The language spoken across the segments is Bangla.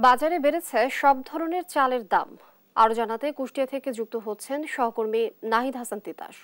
বাজারে বেড়েছে সব ধরনের চালের দাম। আরো জানাতে কুষ্টিয়া থেকে যুক্ত হচ্ছেন সহকর্মী নাহিদ হাসান তিতাস।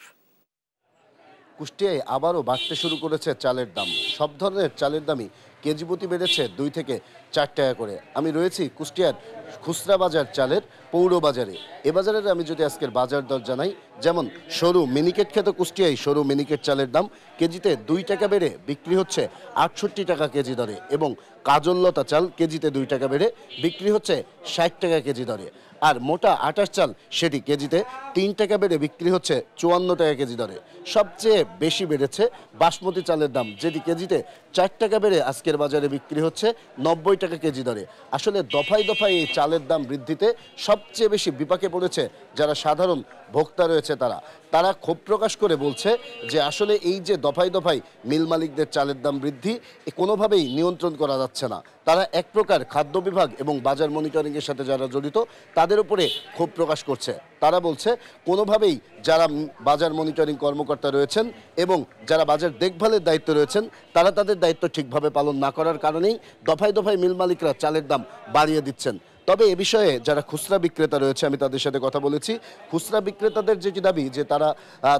কুষ্টিয়ায় আবারও বাড়তে শুরু করেছে চালের দাম। সব ধরনের চালের দামই কেজি প্রতি বেড়েছে 2 থেকে 4 টাকা করে। আমি রয়েছি কুষ্টিয়ার খুচরা বাজার চালের পৌর বাজারে। এ বাজারের আমি যদি আজকের বাজার দর জানাই, যেমন সরু মিনিকেট খ্যাত কুষ্টিয়ায় সরু মিনিকেট চালের দাম কেজিতে 2 টাকা বেড়ে বিক্রি হচ্ছে 68 টাকা কেজি দরে, এবং কাজললতা চাল কেজিতে 2 টাকা বেড়ে বিক্রি হচ্ছে 60 টাকা কেজি দরে। আর মোটা আটার চাল সেটি কেজিতে 3 টাকা বেড়ে বিক্রি হচ্ছে 54 টাকা কেজি দরে। সবচেয়ে বেশি বেড়েছে বাসমতি চালের দাম, যেটি কেজিতে 4 টাকা বেড়ে আজকের বাজারে বিক্রি হচ্ছে 90 টাকা কেজি দরে। আসলে দফায় দফায় এই চালের দাম বৃদ্ধিতে সবচেয়ে বেশি বিপাকে পড়েছে যারা সাধারণ ভোক্তা রয়েছে। তারা ক্ষোভ প্রকাশ করে বলছে যে আসলে এই যে দফায় দফায় মিল মালিকদের চালের দাম বৃদ্ধি কোনোভাবেই নিয়ন্ত্রণ করা যাচ্ছে না। তারা এক প্রকার খাদ্য বিভাগ এবং বাজার মনিটরিংয়ের সাথে যারা জড়িত তাদের উপরে ক্ষোভ প্রকাশ করছে। তারা বলছে কোনোভাবেই যারা বাজার মনিটরিং কর্মকর্তা রয়েছেন এবং যারা বাজার দেখভালের দায়িত্ব রয়েছেন তারা তাদের দায়িত্ব ঠিকভাবে পালন না করার কারণেই দফায় দফায় মিল মালিকরা চালের দাম বাড়িয়ে দিচ্ছেন। তবে এ বিষয়ে যারা খুচরা বিক্রেতা রয়েছে আমি তাদের সাথে কথা বলেছি। খুচরা বিক্রেতাদের যেটি দাবি যে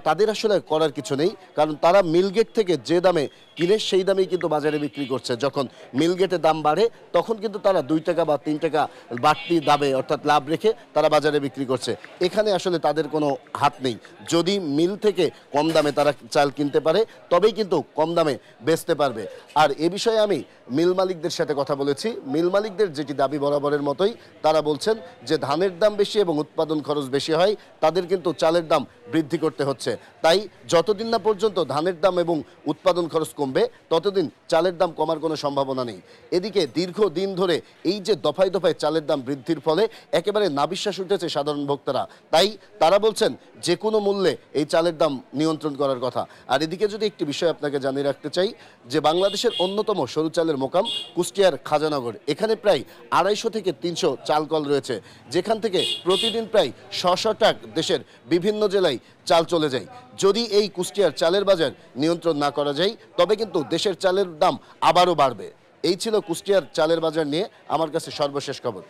তাদের আসলে করার কিছু নেই, কারণ তারা মিলগেট থেকে যে দামে কিনে সেই দামেই কিন্তু বাজারে বিক্রি করছে। যখন মিলগেটে দাম বাড়ে তখন কিন্তু তারা 2 টাকা বা 3 টাকা বাড়তি দামে অর্থাৎ লাভ রেখে তারা বাজারে বিক্রি করছে। এখানে আসলে তাদের কোনো হাত নেই। যদি মিল থেকে কম দামে তারা চাল কিনতে পারে তবেই কিন্তু কম দামে বেচতে পারবে। আর এ বিষয়ে আমি মিল মালিকদের সাথে কথা বলেছি। মিল মালিকদের যেটি দাবি বরাবরের মতোই, তারা বলছেন যে ধানের দাম বেশি এবং উৎপাদন খরচ বেশি হয়, তাদের কিন্তু চালের দাম বৃদ্ধি করতে হচ্ছে। তাই যতদিন না পর্যন্ত ধানের দাম এবং উৎপাদন খরচ কমবে ততদিন চালের দাম কমার কোনো সম্ভাবনা নেই। এদিকে দীর্ঘদিন ধরে এই যে দফায় দফায় চালের দাম বৃদ্ধির ফলে একেবারে নাবিশ্বাস উঠেছে সাধারণ ভোক্তারা। তাই তারা বলছেন যে কোনো মূল্যে এই চালের দাম নিয়ন্ত্রণ করার কথা। আর এদিকে যদি একটি বিষয় আপনাকে জানিয়ে রাখতে চাই, যে বাংলাদেশের অন্যতম সরু চালের মোকাম কুষ্টিয়ার খাজানগর, এখানে প্রায় 250 থেকে 300 চালকল রয়েছে, যেখান থেকে প্রতিদিন প্রায় 600 ট্রাক দেশের বিভিন্ন জেলায় চাল চলে যায়। যদি এই কুষ্টিয়ার চালের বাজার নিয়ন্ত্রণ না করা যায় তবে কিন্তু দেশের চালের দাম আবারও বাড়বে। এই ছিল কুষ্টিয়ার চালের বাজার নিয়ে আমার কাছে সর্বশেষ খবর।